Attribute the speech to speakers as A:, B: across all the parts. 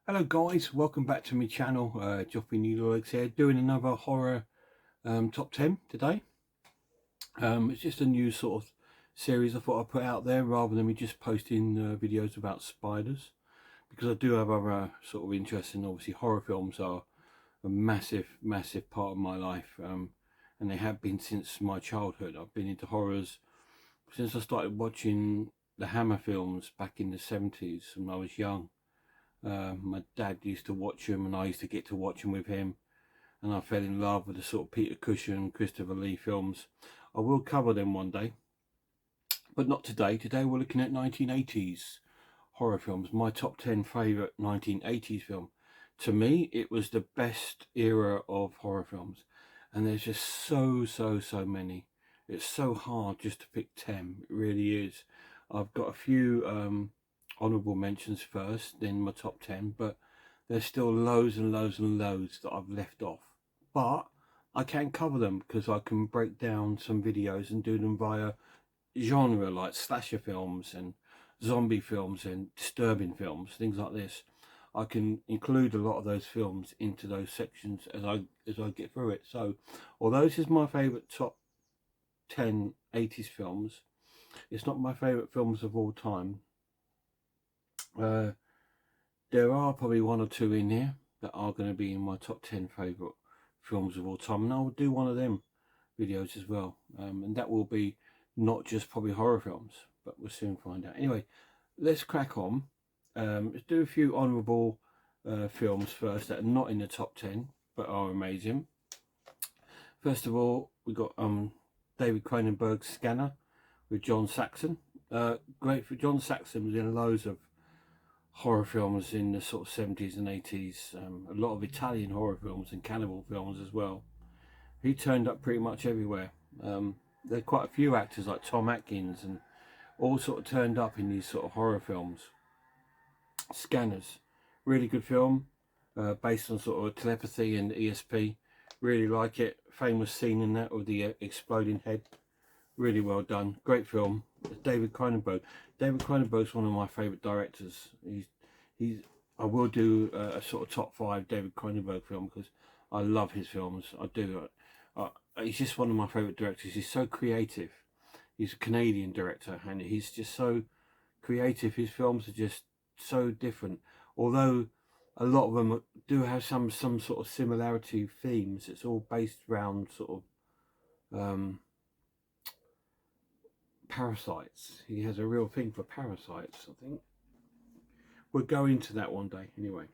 A: Hello guys, welcome back to my channel. Joppy Needleworks here, doing another horror top 10 today. It's just a new sort of series I thought I'd put out there rather than me just posting videos about spiders, because I do have other sort of interests, and obviously horror films are a massive part of my life, and they have been since my childhood. I've been into horrors since I started watching the Hammer films back in the 70s when I was young. My dad used to watch them, and I used to get to watch them with him, and I fell in love with the sort of Peter Cushing, Christopher Lee films. I will cover them one day, but not today. Today we're looking at 1980s horror films, my top 10 favourite 1980s film. To me, it was the best era of horror films, and there's just so many. It's so hard just to pick 10, it really is. I've got a few honourable mentions first, then my top 10, but there's still loads and loads that I've left off. But I can cover them because I can break down some videos and do them via genre, like slasher films and zombie films and disturbing films, things like this. I can include a lot of those films into those sections as I get through it. So although this is my favourite top 10 80s films, it's not my favourite films of all time. There are probably one or two in here that are going to be in my top 10 favourite films of all time, and I'll do one of them videos as well, and that will be not just probably horror films, but we'll soon find out. Anyway, let's crack on. Let's do a few honourable films first that are not in the top 10 but are amazing. First of all, we got David Cronenberg's Scanner with John Saxon. Great for John Saxon, was in loads of horror films in the sort of 70s and 80s, a lot of Italian horror films and cannibal films as well. He turned up pretty much everywhere. There are quite a few actors like Tom Atkins and all sort of turned up in these sort of horror films. Scanners, really good film, based on sort of telepathy and ESP. Really like it. Famous scene in that with the exploding head. Really well done. Great film. David Cronenberg. David Cronenberg's one of my favourite directors. I will do a sort of top 5 David Cronenberg film because I love his films. I do. He's just one of my favourite directors. He's so creative. He's a Canadian director, and he's just so creative. His films are just so different. Although a lot of them do have some sort of similarity themes, it's all based around sort of parasites. He has a real thing for parasites, I think. We'll go into that one day anyway.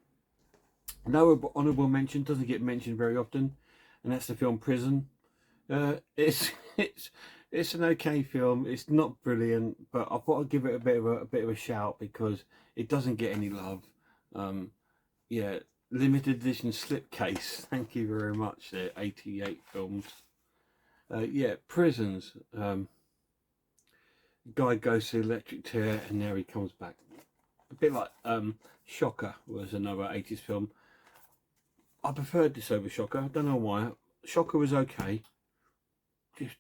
A: Another honourable mention, doesn't get mentioned very often, and that's the film Prison. It's an okay film. It's not brilliant, but I thought I'd give it a bit of a shout because it doesn't get any love. Yeah, limited edition slipcase. Thank you very much. There, 88 films. Yeah, Prisons. Guy goes to electric chair and there he comes back. A bit like Shocker was another 80s film. I preferred this over Shocker. I don't know why. Shocker was okay. Just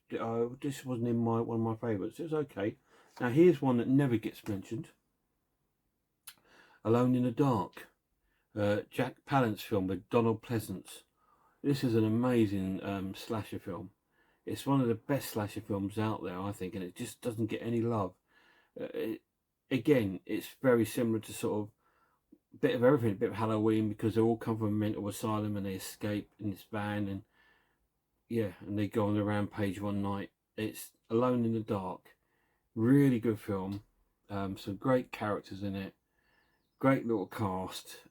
A: this wasn't in one of my favourites. It was okay. Now here's one that never gets mentioned. Alone in the Dark. Jack Palance film with Donald Pleasance. This is an amazing slasher film. It's one of the best slasher films out there, I think, and it just doesn't get any love. Again, it's very similar to sort of a bit of everything, a bit of Halloween, because they all come from a mental asylum and they escape in this van, and yeah, and they go on a rampage one night. It's Alone in the Dark. Really good film. Some great characters in it. Great little cast.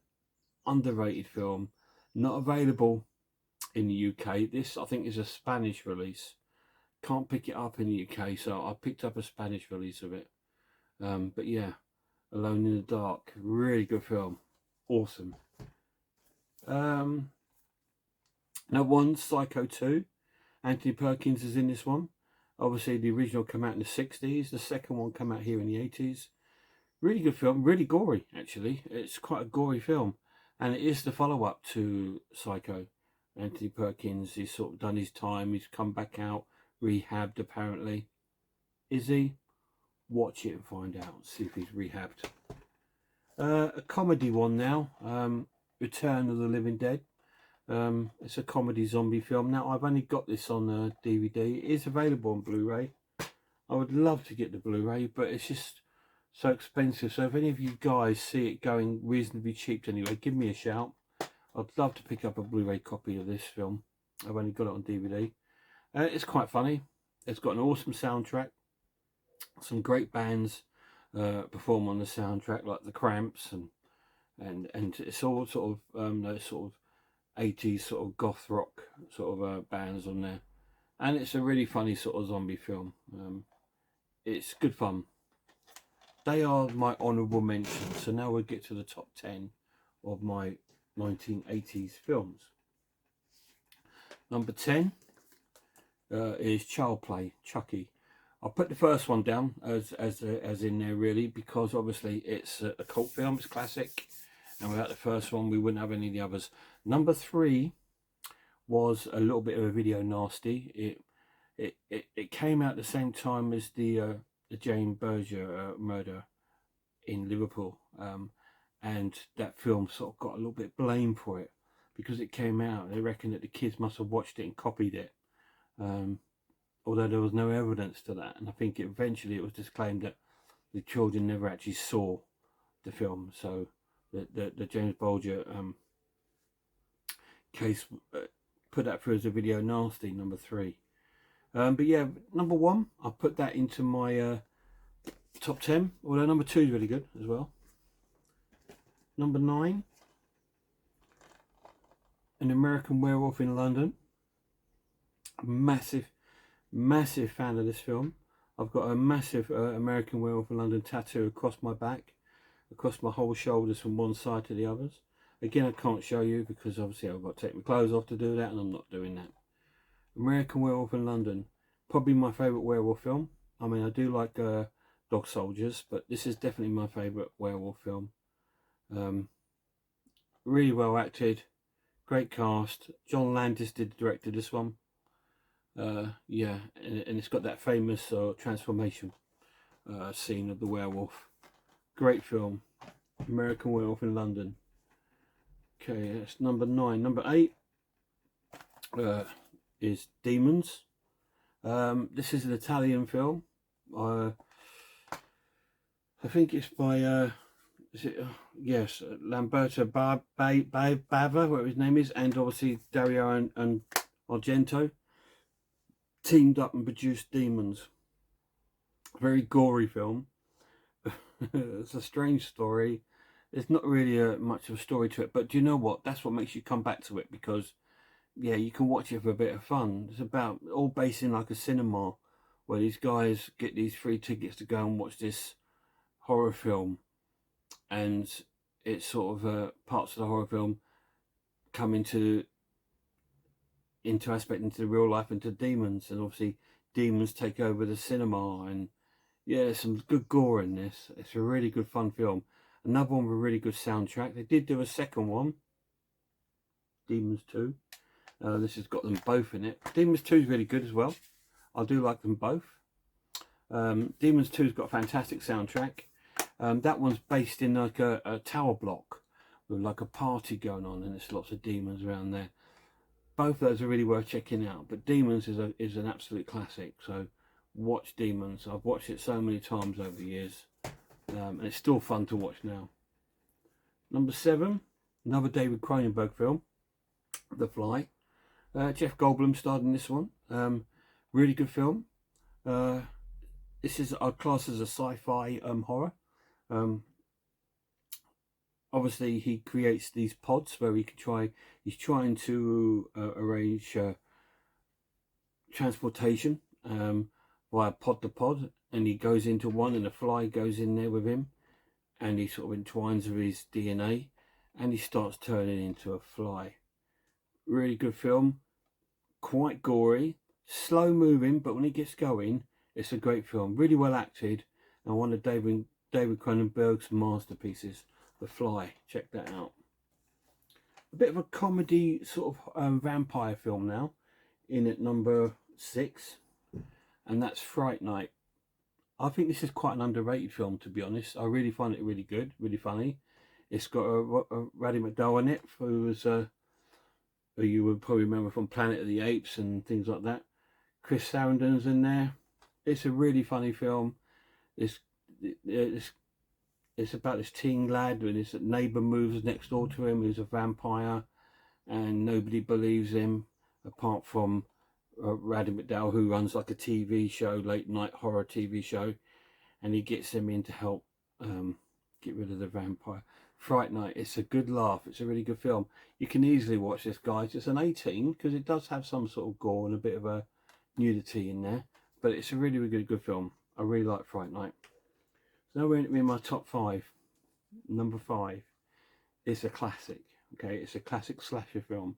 A: Underrated film. Not available in the UK. This, I think, is a Spanish release. Can't pick it up in the UK, so I picked up a Spanish release of it. But yeah, Alone in the Dark, really good film. Awesome. Now one, Psycho 2. Anthony Perkins is in this one. Obviously the original came out in the 60s. The second one came out here in the 80s. Really good film, really gory actually. It's quite a gory film. And it is the follow-up to Psycho. Anthony Perkins, he's sort of done his time. He's come back out, rehabbed apparently. Is he? Watch it and find out. See if he's rehabbed. A comedy one now, Return of the Living Dead. It's a comedy zombie film. Now, I've only got this on DVD. It is available on Blu-ray. I would love to get the Blu-ray, but it's just so expensive. So if any of you guys see it going reasonably cheap anyway, give me a shout. I'd love to pick up a Blu-ray copy of this film. I've only got it on DVD. It's quite funny. It's got an awesome soundtrack. Some great bands perform on the soundtrack, like the Cramps, and it's all sort of those sort of 80s sort of goth rock sort of bands on there. And it's a really funny sort of zombie film. It's good fun. They are my honourable mentions. So now we'll get to the top 10 of my 1980s films. Number 10 is Child Play, Chucky. I'll put the first one down as in there really, because obviously it's a cult film, it's classic, and without the first one we wouldn't have any of the others. Number 3 was a little bit of a video nasty. It came out at the same time as the Jane Berger murder in Liverpool, and that film sort of got a little bit blamed for it because it came out. They reckon that the kids must have watched it and copied it, although there was no evidence to that. And I think eventually it was just claimed that the children never actually saw the film. So the James Berger case put that through as a video nasty, number 3. But yeah, number 1, I put that into my top 10, although number 2 is really good as well. Number 9, An American Werewolf in London. Massive fan of this film. I've got a massive American Werewolf in London tattoo across my back, across my whole shoulders from one side to the others. Again, I can't show you because obviously I've got to take my clothes off to do that, and I'm not doing that. American Werewolf in London, probably my favourite werewolf film. I mean, I do like Dog Soldiers, but this is definitely my favourite werewolf film. Really well acted, great cast. John Landis did direct this one. Yeah, and it's got that famous transformation scene of the werewolf. Great film, American Werewolf in London. Okay, that's number 9. Number 8 is Demons. This is an Italian film. I think it's by yes, Lamberto Bava, whatever his name is, and obviously Dario and Argento teamed up and produced Demons. Very gory film. It's a strange story. There's not really much of a story to it, but do you know what? That's what makes you come back to it, because yeah, you can watch it for a bit of fun. It's about all based in like a cinema where these guys get these free tickets to go and watch this horror film, and it's sort of parts of the horror film come into aspect into real life, into demons, and obviously demons take over the cinema. And yeah, there's some good gore in this. It's a really good fun film. Another one with a really good soundtrack. They did do a second one, Demons 2. This has got them both in it. Demons 2 is really good as well. I do like them both. Demons 2's got a fantastic soundtrack. That one's based in like a tower block with like a party going on, and there's lots of demons around there. Both of those are really worth checking out, but Demons is an absolute classic. So watch Demons. I've watched it so many times over the years, and it's still fun to watch now. Number 7, another David Cronenberg film, The Fly. Jeff Goldblum starred in this one. Really good film. This is our class as a sci-fi horror. Obviously he creates these pods where he's trying to arrange transportation via pod to pod, and he goes into one and a fly goes in there with him, and he sort of entwines with his DNA and he starts turning into a fly. Really good film, quite gory, slow moving, but when he gets going it's a great film. Really well acted, and one of David Cronenberg's masterpieces, The Fly. Check that out. A bit of a comedy sort of vampire film now, in at number 6, and that's Fright Night. I think this is quite an underrated film, to be honest. I really find it really good, really funny. It's got a Roddy McDowall in it, who was who you would probably remember from Planet of the Apes and things like that. Chris Sarandon's in there. It's a really funny film. It's it's about this teen lad and his neighbour moves next door to him, who's a vampire, and nobody believes him apart from Roddy McDowall, who runs like a TV show, late night horror TV show, and he gets him in to help get rid of the vampire. Fright Night. It's a good laugh. It's a really good film. You can easily watch this, guys. It's an 18 because it does have some sort of gore and a bit of a nudity in there, but it's a really, really good film. I really like Fright Night. So now we're in my top 5. Number 5 is a classic. Okay, it's a classic slasher film.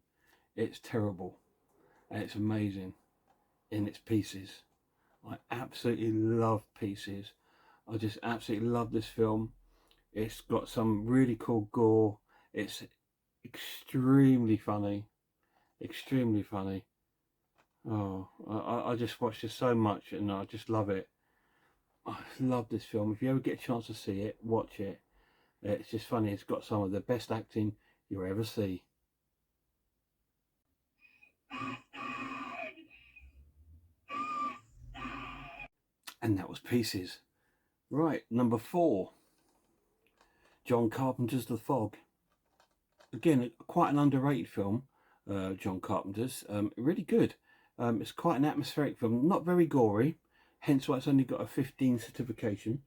A: It's terrible and it's amazing in its pieces. I absolutely love Pieces. I just absolutely love this film. It's got some really cool gore. It's extremely funny. Extremely funny. Oh, I just watched it so much and I just love it. I love this film. If you ever get a chance to see it, watch it. It's just funny. It's got some of the best acting you'll ever see. And that was Pieces. Right, number 4. John Carpenter's The Fog. Again, quite an underrated film, John Carpenter's. Really good. It's quite an atmospheric film, not very gory, hence why it's only got a 15 certification.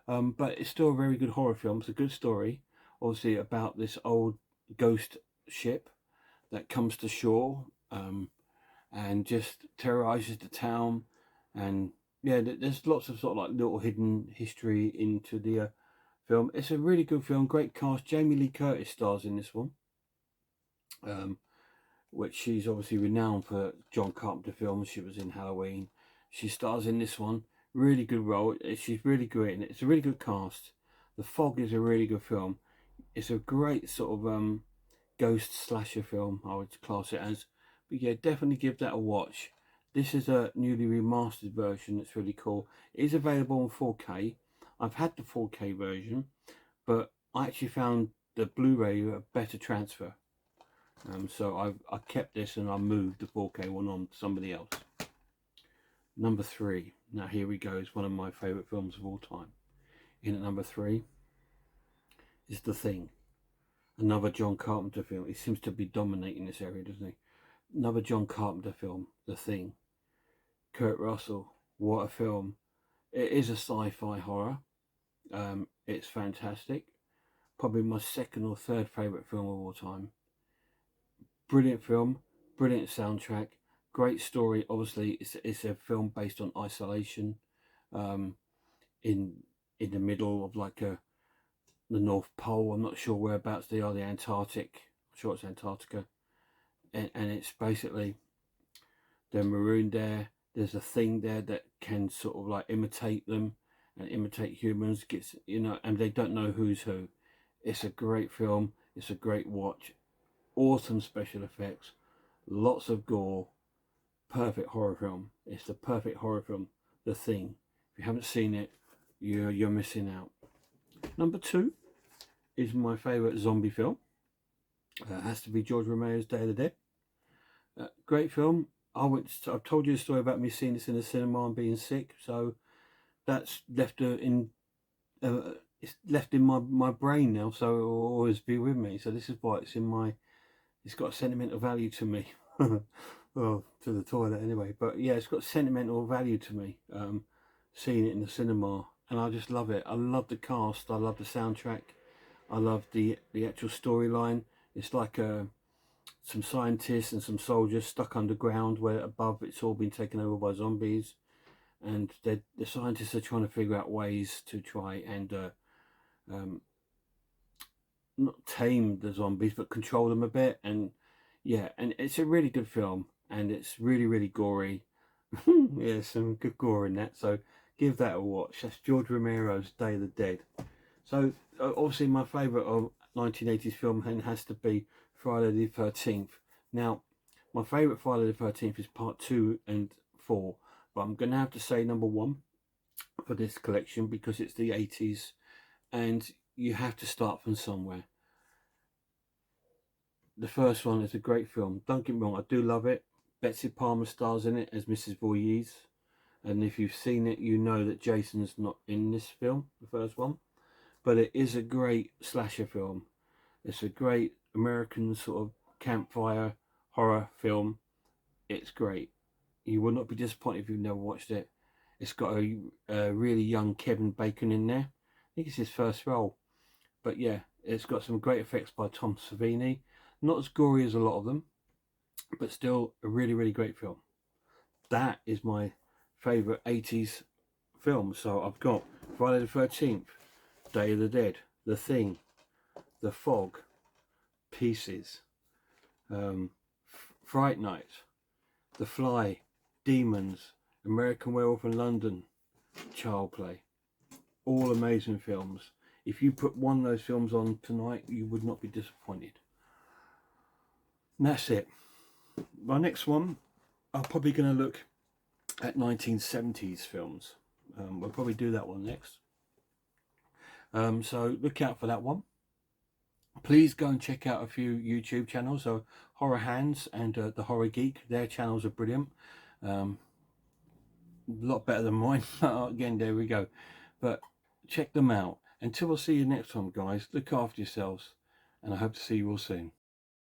A: But it's still a very good horror film. It's a good story, obviously, about this old ghost ship that comes to shore and just terrorizes the town. And yeah, there's lots of sort of like little hidden history into the film. It's a really good film, great cast. Jamie Lee Curtis stars in this one, which she's obviously renowned for John Carpenter films. She was in Halloween. She stars in this one. Really good role. She's really great in it. It's a really good cast. The Fog is a really good film. It's a great sort of ghost slasher film, I would class it as. But yeah, definitely give that a watch. This is a newly remastered version. It's really cool. It is available on 4K. I've had the 4K version, but I actually found the Blu-ray a better transfer. So I kept this and I moved the 4K one on to somebody else. Number 3. Now here we go. It's one of my favourite films of all time. In at number 3 is The Thing. Another John Carpenter film. He seems to be dominating this area, doesn't he? Another John Carpenter film, The Thing. Kurt Russell. What a film. It is a sci-fi horror. It's fantastic. Probably my second or third favourite film of all time. Brilliant film, brilliant soundtrack, great story. Obviously, it's a film based on isolation, in the middle of like the North Pole. I'm not sure whereabouts they are. The Antarctic. I'm sure it's Antarctica, and it's basically they're marooned there. There's a thing there that can sort of like imitate them and imitate humans. Gets and they don't know who's who. It's a great film. It's a great watch. Awesome special effects, lots of gore, perfect horror film. It's the perfect horror film, The Thing. If you haven't seen it, you're missing out. Number 2 is my favourite zombie film. It has to be George Romero's Day of the Dead. Great film. I've told you the story about me seeing this in the cinema and being sick, so that's left it's left in my brain now, so it will always be with me. So this is why it's got a sentimental value to me. Well, to the toilet anyway, but yeah, it's got sentimental value to me, seeing it in the cinema, and I just love it. I love the cast, I love the soundtrack, I love the actual storyline. It's like some scientists and some soldiers stuck underground, where above it's all been taken over by zombies, and the scientists are trying to figure out ways to try and not tame the zombies but control them a bit. And yeah, and it's a really good film, and it's really, really gory. Yeah, some good gore in that, so give that a watch. That's George Romero's Day of the Dead. So obviously my favourite of 1980s film has to be Friday the 13th. Now my favourite Friday the 13th is part 2 and 4, but I'm going to have to say number 1 for this collection because it's the 80s and you have to start from somewhere. The first one is a great film. Don't get me wrong, I do love it. Betsy Palmer stars in it as Mrs. Voorhees. And if you've seen it, you know that Jason's not in this film, the first one. But it is a great slasher film. It's a great American sort of campfire horror film. It's great. You will not be disappointed if you've never watched it. It's got a really young Kevin Bacon in there. I think it's his first role. But yeah, it's got some great effects by Tom Savini. Not as gory as a lot of them, but still a really, really great film. That is my favourite 80s film. So I've got Friday the 13th, Day of the Dead, The Thing, The Fog, Pieces, Fright Night, The Fly, Demons, American Werewolf in London, Child Play. All amazing films. If you put one of those films on tonight, you would not be disappointed. And that's it. My next one, I'm probably going to look at 1970s films. We'll probably do that one next. So look out for that one. Please go and check out a few YouTube channels. So Horror Hands and The Horror Geek. Their channels are brilliant. A lot better than mine. Again, there we go. But check them out. Until I see you next time, guys, look after yourselves. And I hope to see you all soon.